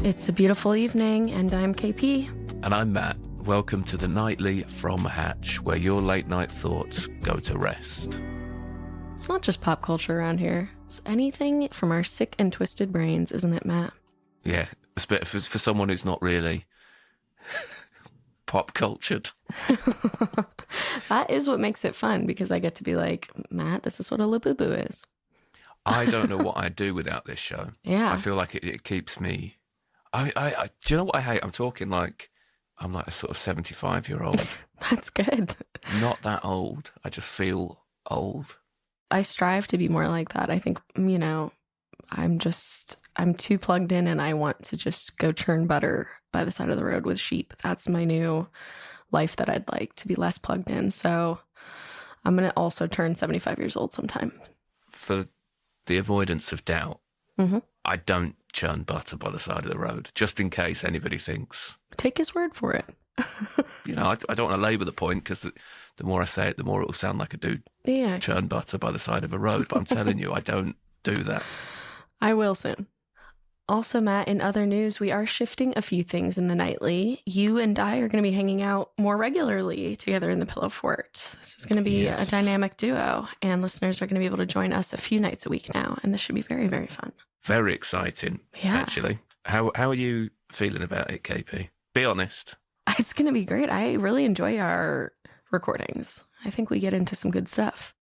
It's a beautiful evening, and I'm KP. And I'm Matt. Welcome to the Nightly from Hatch, where your late night thoughts go to rest. It's not just pop culture around here. It's anything from our sick and twisted brains, isn't it, Matt? Yeah, for someone who's not really pop cultured. That is what makes it fun, because I get to be like, Matt, this is what a Labubu is. I don't know what I'd do without this show. Yeah. I feel like it keeps me... I do you know what I hate? I'm talking like... I'm like a sort of 75-year-old. That's good. Not that old. I just feel old. I strive to be more like that. I think, I'm too plugged in, and I want to just go churn butter by the side of the road with sheep. That's my new life that I'd like, to be less plugged in. So I'm going to also turn 75 years old sometime. For the avoidance of doubt, I don't churn butter by the side of the road, just in case anybody thinks... Take his word for it. I don't want to labour the point, because the more I say it, the more it will sound like a dude churn butter by the side of a road. But I'm telling you, I don't do that. I will soon. Also, Matt, in other news, we are shifting a few things in the nightly. You and I are going to be hanging out more regularly together in the Pillow Fort. This is going to be a dynamic duo, and listeners are going to be able to join us a few nights a week now, and this should be very, very fun. Very exciting, actually. How are you feeling about it, KP? Be honest. It's going to be great. I really enjoy our recordings. I think we get into some good stuff.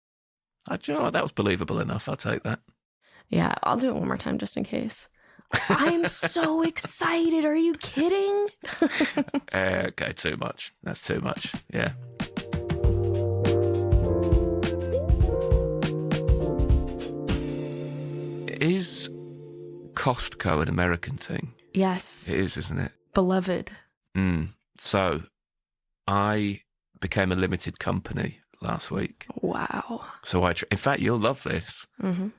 That was believable enough. I'll take that. Yeah, I'll do it one more time just in case. I'm so excited. Are you kidding? Okay, too much. That's too much. Yeah. Is Costco an American thing? Yes. It is, isn't it? Beloved. So, I became a limited company last week. Wow. So in fact, you'll love this. Mm-hmm.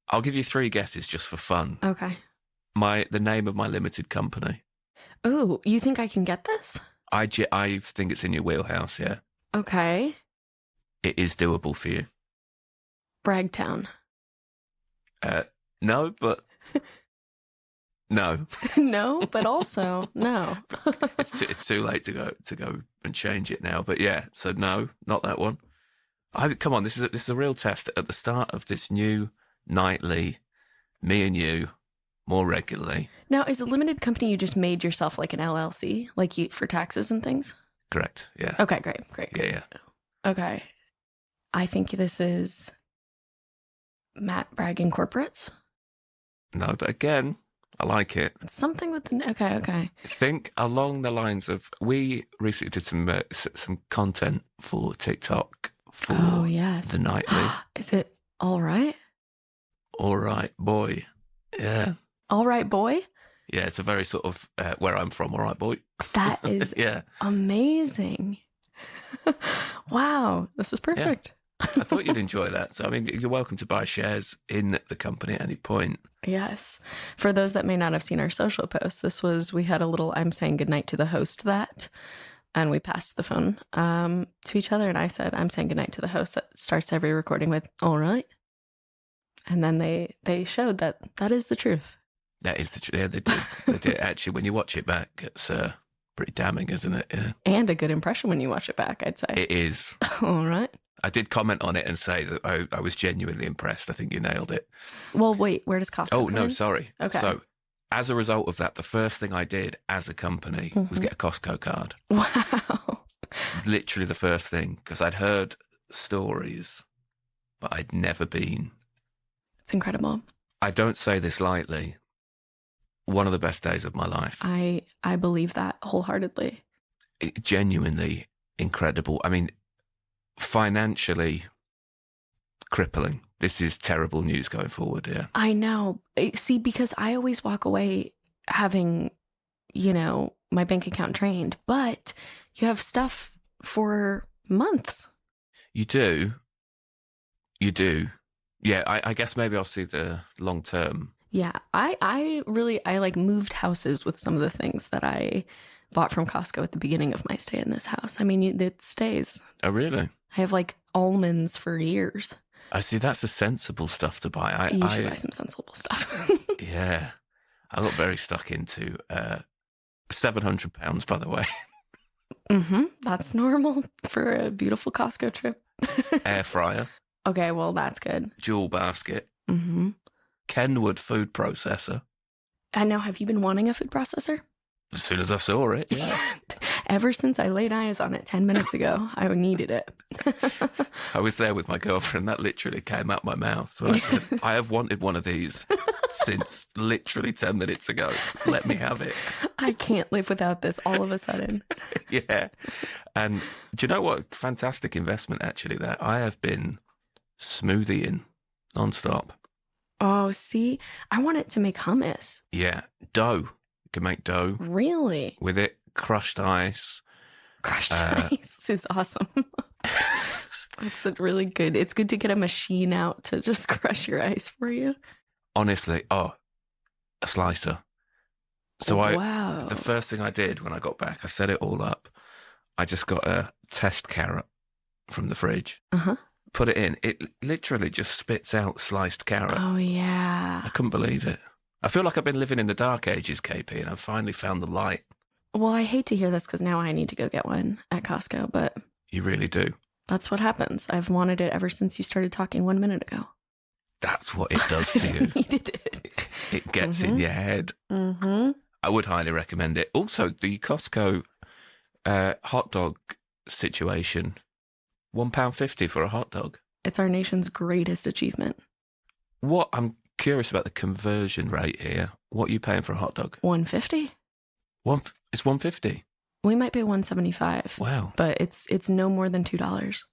I'll give you 3 guesses just for fun. Okay. The name of my limited company. Oh, you think I can get this? I think it's in your wheelhouse, yeah. Okay. It is doable for you. Bragtown. No, but... No. No, but also no. It's too late to go and change it now. But yeah, so no, not that one. Come on, this is a real test at the start of this new nightly. Me and you, more regularly. Now, is a limited company you just made yourself like an LLC, like you for taxes and things? Correct. Yeah. Okay, great. Yeah. Okay, I think this is Matt Bragg Incorporates. No, but again, I like it. Something with the... Okay. Think along the lines of... We recently did some content for TikTok for the nightly. Is it All Right? All Right Boy. Yeah. All Right Boy? Yeah, it's a very sort of where I'm from, all right, boy. That is amazing. Wow, this is perfect. Yeah. I thought you'd enjoy that. So, I mean, you're welcome to buy shares in the company at any point. Yes. For those that may not have seen our social posts, we had a little I'm saying goodnight to the host that, and we passed the phone to each other, and I said, I'm saying goodnight to the host that starts every recording with, all right. And then they showed that is the truth. That is the truth. Yeah, they did. They did. Actually, when you watch it back, it's pretty damning, isn't it? Yeah. And a good impression when you watch it back, I'd say. It is. All right. I did comment on it and say that I was genuinely impressed. I think you nailed it. Well, wait, where does Costco come in? Sorry. Okay. So, as a result of that, the first thing I did as a company was get a Costco card. Wow. Literally the first thing, because I'd heard stories, but I'd never been. It's incredible. I don't say this lightly. One of the best days of my life. I believe that wholeheartedly. Genuinely incredible. I mean, financially crippling. This is terrible news going forward, yeah. I know. See, because I always walk away having, my bank account drained, but you have stuff for months. You do. Yeah, I guess maybe I'll see the long term. Yeah, I like moved houses with some of the things that I bought from Costco at the beginning of my stay in this house. I mean, it stays. Oh, really? I have like almonds for years. I see. That's the sensible stuff to buy. You should buy some sensible stuff. Yeah. I got very stuck into £700, by the way. That's normal for a beautiful Costco trip. Air fryer. Okay, well, that's good. Jewel basket. Kenwood food processor. And now, have you been wanting a food processor? As soon as I saw it, yeah. Ever since I laid eyes on it 10 minutes ago, I needed it. I was there with my girlfriend. That literally came out my mouth. So I said, I have wanted one of these since literally 10 minutes ago. Let me have it. I can't live without this all of a sudden. Yeah. And do you know what? Fantastic investment, actually, there. I have been smoothieing nonstop. Oh, see? I want it to make hummus. Yeah. Dough. You can make dough. Really? With it. Crushed ice. Crushed ice is awesome. It's really good. It's good to get a machine out to just crush your ice for you. Honestly, a slicer. So wow. The first thing I did when I got back, I set it all up. I just got a test carrot from the fridge. Put it in. It literally just spits out sliced carrot. Oh, yeah. I couldn't believe it. I feel like I've been living in the dark ages, KP, and I've finally found the light. Well, I hate to hear this because now I need to go get one at Costco, but... You really do. That's what happens. I've wanted it ever since you started talking 1 minute ago. That's what it does to you. I needed it. It gets in your head. I would highly recommend it. Also, the Costco hot dog situation, £1.50 for a hot dog. It's our nation's greatest achievement. What I'm curious about the conversion rate here. What are you paying for a hot dog? $1.50. It's $1.50. We might pay $1.75. Wow. But it's no more than $2.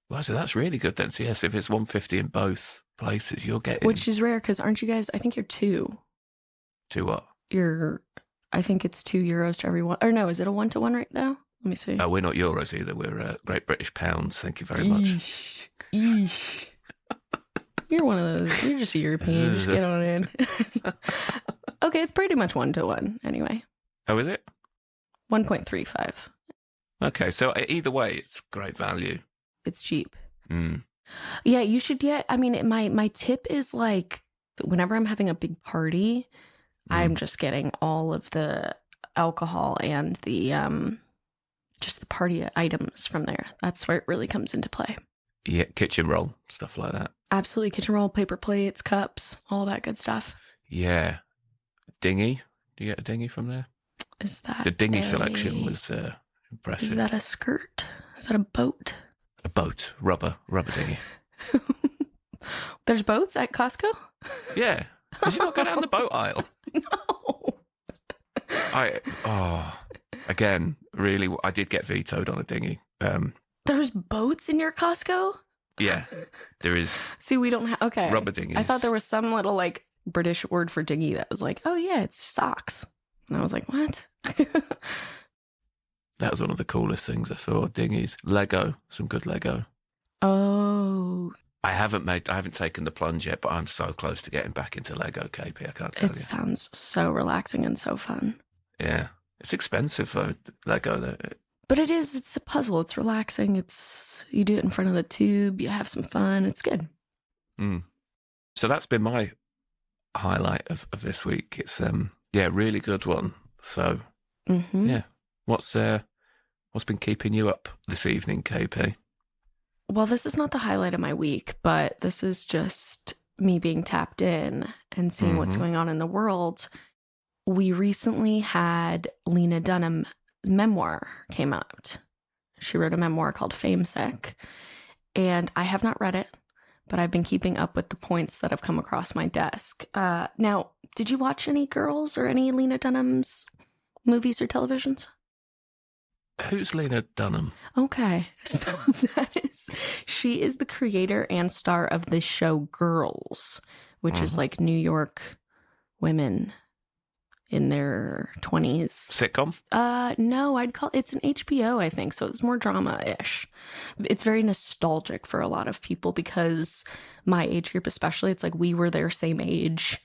Well, so that's really good then. So yes, if it's $1.50 in both places, you're getting... Which is rare because aren't you guys, I think you're 2. 2 what? I think it's €2 to every one. Or no, is it a 1-to-1 right now? Let me see. Oh, we're not euros either. We're Great British pounds. Thank you very much. You're one of those. You're just a European. Just get on in. Okay, it's pretty much 1-to-1 anyway. Oh, is it? 1.35. Okay, so either way, it's great value. It's cheap. Yeah, you should get, I mean, my tip is like, whenever I'm having a big party, I'm just getting all of the alcohol and the, just the party items from there. That's where it really comes into play. Yeah, kitchen roll, stuff like that. Absolutely. Kitchen roll, paper plates, cups, all that good stuff. Yeah. Dinghy. Do you get a dinghy from there? Is that the dinghy selection was impressive. Is that a skirt? Is that a boat? A boat. Rubber dinghy. There's boats at Costco? Yeah. Did you not go down the boat aisle? No. Again, really, I did get vetoed on a dinghy. There's boats in your Costco? Yeah, there is. See, we don't have, okay. Rubber dinghies. I thought there was some little like British word for dinghy that was like, oh yeah, it's socks. And I was like, what? That was one of the coolest things I saw. Dinghies. Lego. Some good Lego. Oh. I haven't taken the plunge yet, but I'm so close to getting back into Lego, KP. I can't tell you. It sounds so relaxing and so fun. Yeah. It's expensive for Lego. But it is. It's a puzzle. It's relaxing. You do it in front of the tube. You have some fun. It's good. So that's been my highlight of this week. It's really good one. So yeah, what's been keeping you up this evening, KP? Well, this is not the highlight of my week, but this is just me being tapped in and seeing what's going on in the world. We recently had Lena Dunham memoir came out. She wrote a memoir called Famesick, and I have not read it, but I've been keeping up with the points that have come across my desk. Now, did you watch any Girls or any Lena Dunham's movies or televisions? Who's Lena Dunham? Okay, so she is the creator and star of the show Girls, which is like New York women in their 20s. Sitcom? No, it's an HBO, I think, so it's more drama-ish. It's very nostalgic for a lot of people because my age group especially, it's like we were their same age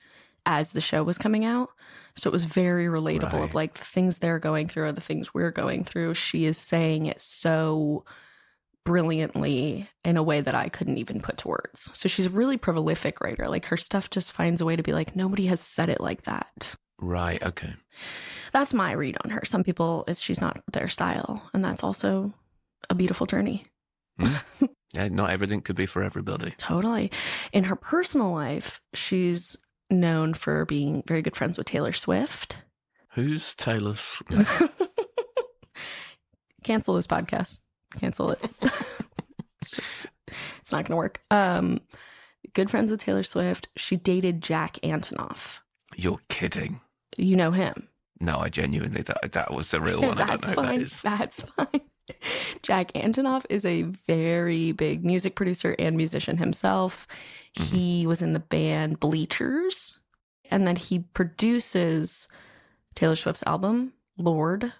as the show was coming out. So it was very relatable of like the things they're going through are the things we're going through. She is saying it so brilliantly in a way that I couldn't even put to words. So she's a really prolific writer. Like her stuff just finds a way to be like, nobody has said it like that. Right. Okay. That's my read on her. Some people, she's not their style, and that's also a beautiful journey. Yeah, not everything could be for everybody. Totally. In her personal life, she's known for being very good friends with Taylor Swift. Who's Taylor Swift? Cancel this podcast. Cancel it. It's not going to work. Good friends with Taylor Swift. She dated Jack Antonoff. You're kidding. You know him? No, I genuinely, that was the real one. I don't know who that is. That's fine. Jack Antonoff is a very big music producer and musician himself. Mm-hmm. He was in the band Bleachers, and then he produces Taylor Swift's album, Lorde.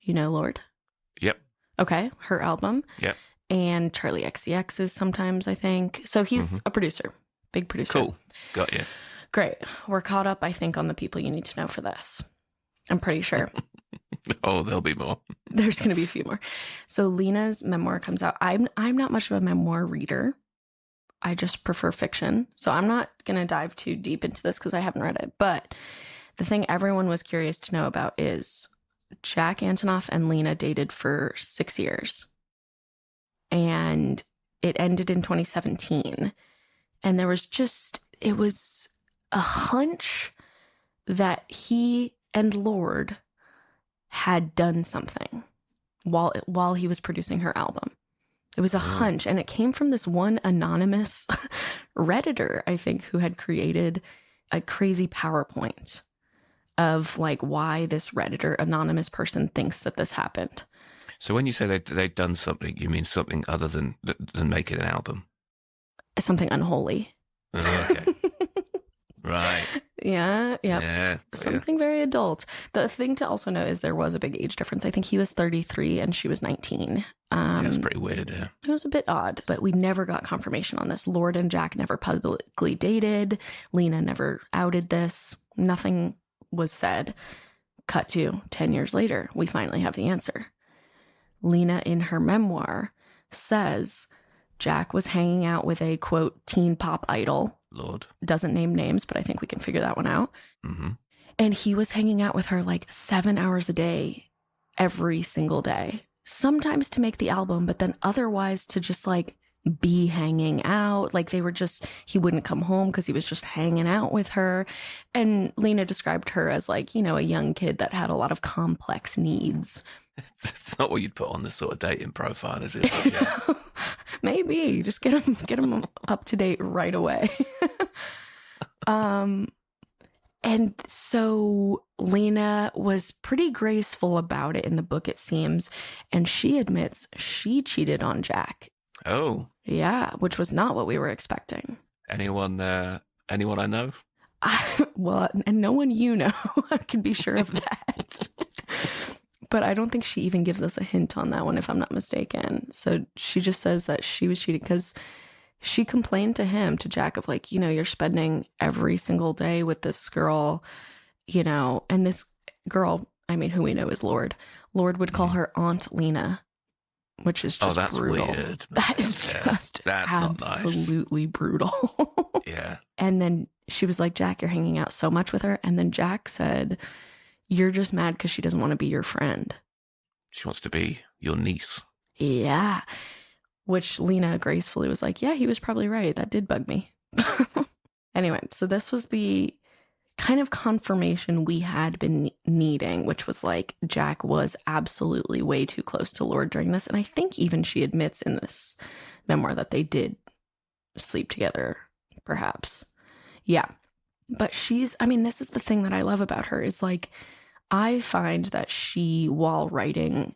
You know Lorde? Yep. Okay, her album. Yep. And Charlie XCX's sometimes, I think. So he's a producer, big producer. Cool. Got you. Great. We're caught up, I think, on the people you need to know for this. I'm pretty sure. Oh, there'll be more. There's going to be a few more. So Lena's memoir comes out. I'm not much of a memoir reader. I just prefer fiction. So I'm not going to dive too deep into this because I haven't read it. But the thing everyone was curious to know about is Jack Antonoff and Lena dated for 6 years. And it ended in 2017. And there was it was a hunch that he and Lorde had done something while he was producing her album. It was a hunch, and it came from this one anonymous Redditor, I think, who had created a crazy PowerPoint of like why this Redditor anonymous person thinks that this happened. So when you say they'd done something, you mean something other than making an album? Something unholy. Oh, okay. Right. Yeah. Something very adult. The thing to also know is there was a big age difference. I think he was 33 and she was 19. That's pretty weird, yeah. It was a bit odd, but we never got confirmation on this. Lorde and Jack never publicly dated. Lena never outed this. Nothing was said. Cut to 10 years later, we finally have the answer. Lena, in her memoir, says Jack was hanging out with a, quote, teen pop idol. Lord. Doesn't name names, but I think we can figure that one out. Mm-hmm. And he was hanging out with her like 7 hours a day, every single day. Sometimes to make the album, but then otherwise to just like be hanging out. Like he wouldn't come home because he was just hanging out with her. And Lena described her as like, a young kid that had a lot of complex needs. It's not what you'd put on this sort of dating profile, is it? Yeah. Maybe just get him up to date right away. And so Lena was pretty graceful about it in the book, it seems, and she admits she cheated on Jack. Oh, yeah, which was not what we were expecting. Anyone I know? Well, and no one you know. I can be sure of that. But I don't think she even gives us a hint on that one, if I'm not mistaken. So she just says that she was cheating because she complained to Jack, of like, you're spending every single day with this girl, and this girl, who we know is Lorde. Lorde would call her Aunt Lena, which is just that's brutal. Weird. That is just that's absolutely not nice. Brutal. Yeah. And then she was like, Jack, you're hanging out so much with her. And then Jack said, you're just mad because she doesn't want to be your friend. She wants to be your niece. Yeah. Which Lena gracefully was like, yeah, he was probably right. That did bug me. Anyway, so this was the kind of confirmation we had been needing, which was like Jack was absolutely way too close to Lorde during this. And I think even she admits in this memoir that they did sleep together, perhaps. Yeah. But this is the thing that I love about her is like, I find that she, while writing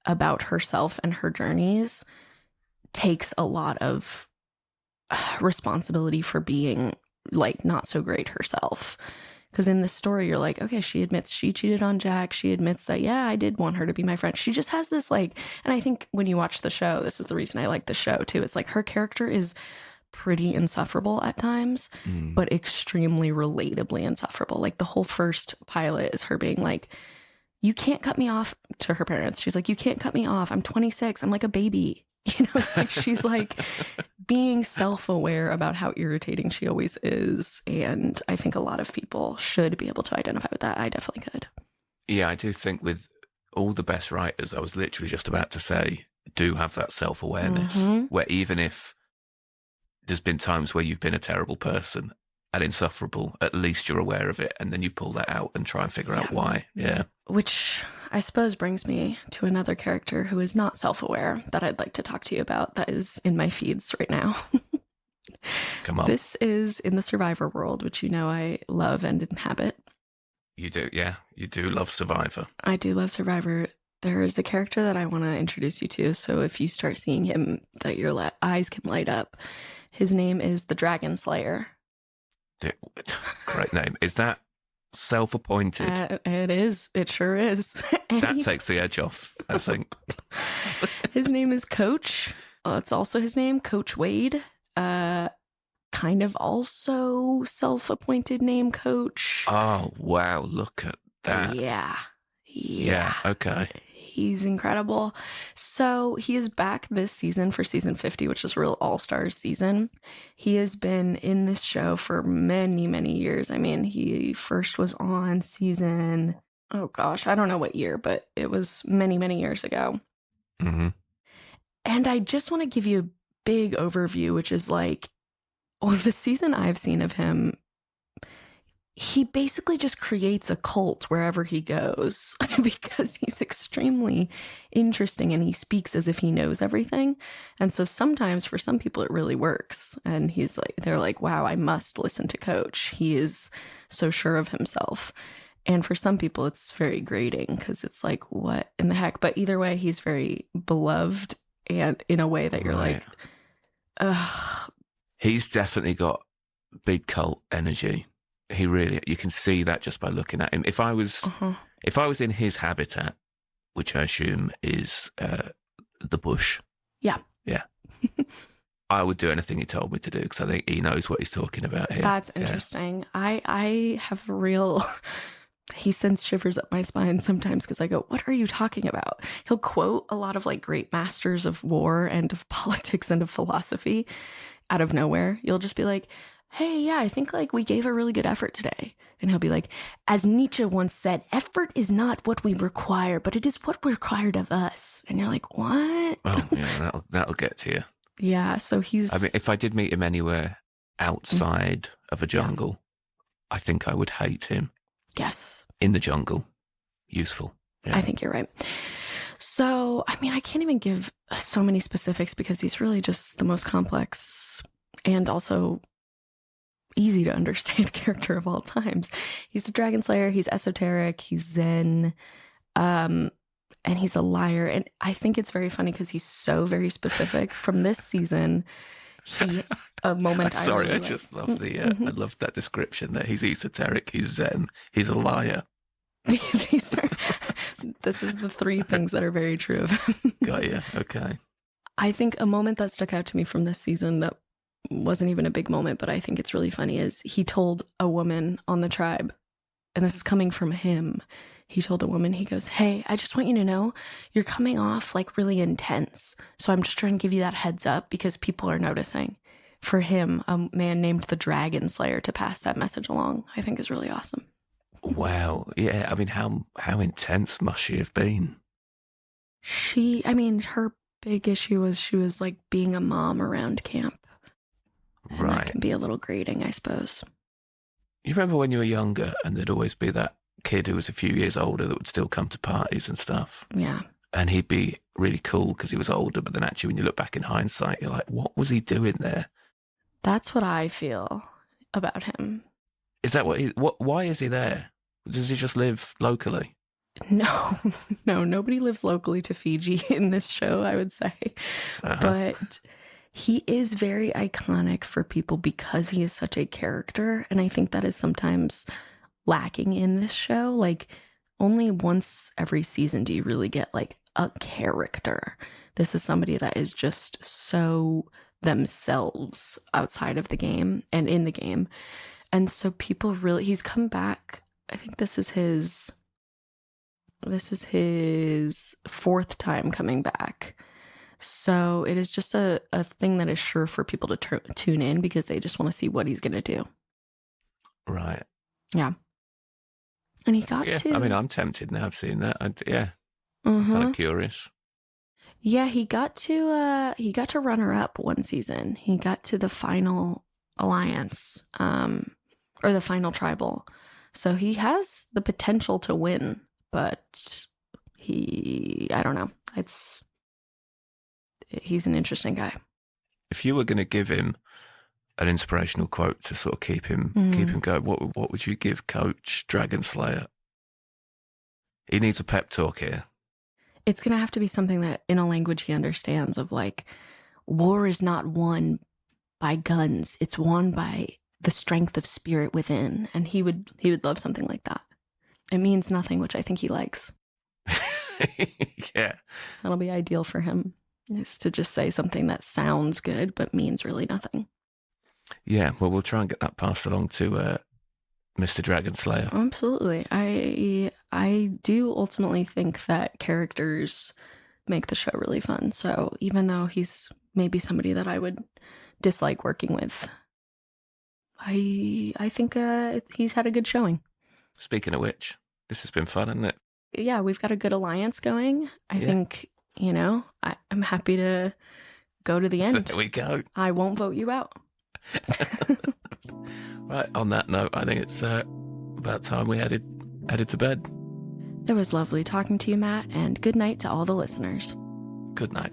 about herself and her journeys, takes a lot of responsibility for being like not so great herself. Because in this story, you're like, okay, she admits she cheated on Jack. She admits that, yeah, I did want her to be my friend. She just has this like, and I think when you watch the show, this is the reason I like the show too. It's like her character is pretty insufferable at times, but extremely relatably insufferable. Like the whole first pilot is her being like, you can't cut me off, to her parents. She's like, you can't cut me off. I'm 26. I'm like a baby. It's like she's like being self-aware about how irritating she always is. And I think a lot of people should be able to identify with that. I definitely could. Yeah, I do think with all the best writers, I was literally just about to say, do have that self-awareness where even if there's been times where you've been a terrible person and insufferable, at least you're aware of it. And then you pull that out and try and figure out why. Yeah. Which I suppose brings me to another character who is not self-aware that I'd like to talk to you about that is in my feeds right now. Come on. This is in the Survivor world, which I love and inhabit. You do, yeah. You do love Survivor. I do love Survivor. There is a character that I want to introduce you to. So if you start seeing him, that your eyes can light up. His name is the Dragon Slayer. Great name. Is that self-appointed? It is. It sure is. That takes the edge off, I think. His name is Coach. It's also his name, Coach Wade. Kind of also self-appointed name Coach. Oh, wow. Look at that. Yeah. Okay. He's incredible. So he is back this season for season 50, which is real all-stars season. He has been in this show for many, many years. I mean, he first was on season, oh gosh, I don't know what year, but it was many, many years ago. Mm-hmm. And I just want to give you a big overview, which is like, the season I've seen of him, he basically just creates a cult wherever he goes because he's extremely interesting and he speaks as if he knows everything. And so sometimes for some people it really works. And they're like, wow, I must listen to Coach. He is so sure of himself. And for some people it's very grating because it's like, what in the heck? But either way, he's very beloved and in a way that you're like, ugh. He's definitely got big cult energy. You can see that just by looking at him. If I was in his habitat, which I assume is the bush. Yeah. I would do anything he told me to do because I think he knows what he's talking about here. That's interesting. I have he sends shivers up my spine sometimes because I go, what are you talking about? He'll quote a lot of like great masters of war and of politics and of philosophy out of nowhere. You'll just be like, hey, yeah, I think like we gave a really good effort today. And he'll be like, as Nietzsche once said, effort is not what we require, but it is what required of us. And you're like, what? Oh, yeah, that'll get to you. Yeah, so I mean, if I did meet him anywhere outside of a jungle, I think I would hate him. Yes. In the jungle. Useful. Yeah. I think you're right. So, I mean, I can't even give so many specifics because he's really just the most complex and also easy to understand character of all times. He's the Dragon Slayer. He's esoteric. He's Zen. And he's a liar. And I think it's very funny because he's so very specific. From this season, I just love I love that description that he's esoteric, he's Zen, he's a liar. This is the three things that are very true of him. Got you. Okay. I think a moment that stuck out to me from this season that wasn't even a big moment, but I think it's really funny, is he told a woman on the tribe, and this is coming from him. He told a woman, he goes, hey, I just want you to know you're coming off like really intense. So I'm just trying to give you that heads up because people are noticing. For him, a man named the Dragon Slayer to pass that message along, I think is really awesome. Wow. Yeah. I mean, how intense must she have been? Her big issue was she was like being a mom around camp. And right. That can be a little grating, I suppose. You remember when you were younger and there'd always be that kid who was a few years older that would still come to parties and stuff? Yeah. And he'd be really cool because he was older, but then actually when you look back in hindsight, you're like, what was he doing there? That's what I feel about him. Is that why is he there? Does he just live locally? No, nobody lives locally to Fiji in this show, I would say. But he is very iconic for people because he is such a character. And I think that is sometimes lacking in this show. Like, only once every season do you really get like a character. This is somebody that is just so themselves outside of the game and in the game. And so people really, he's come back. I think this is his fourth time coming back. So it is just a thing that is sure for people to tune in because they just want to see what he's going to do. Right. Yeah. And he got to... I mean, I'm tempted now. I've seen that. I'm Mm-hmm. kind of curious. Yeah, he got to runner up one season. He got to the final alliance, or the final tribal. So he has the potential to win, but I don't know. He's an interesting guy. If you were going to give him an inspirational quote to sort of keep him going, what would you give Coach Dragon Slayer? He needs a pep talk here. It's going to have to be something that in a language he understands, of like, war is not won by guns. It's won by the strength of spirit within. And he would love something like that. It means nothing, which I think he likes. Yeah. That'll be ideal for him, is to just say something that sounds good but means really nothing. Yeah, well, we'll try and get that passed along to Mr. Dragon Slayer. Absolutely. I do ultimately think that characters make the show really fun. So even though he's maybe somebody that I would dislike working with, I think he's had a good showing. Speaking of which, this has been fun, hasn't it? Yeah, we've got a good alliance going. I think, I'm happy to go to the end. There we go. I won't vote you out. Right, on that note, I think it's about time we headed to bed. It was lovely talking to you, Matt, and good night to all the listeners. Good night.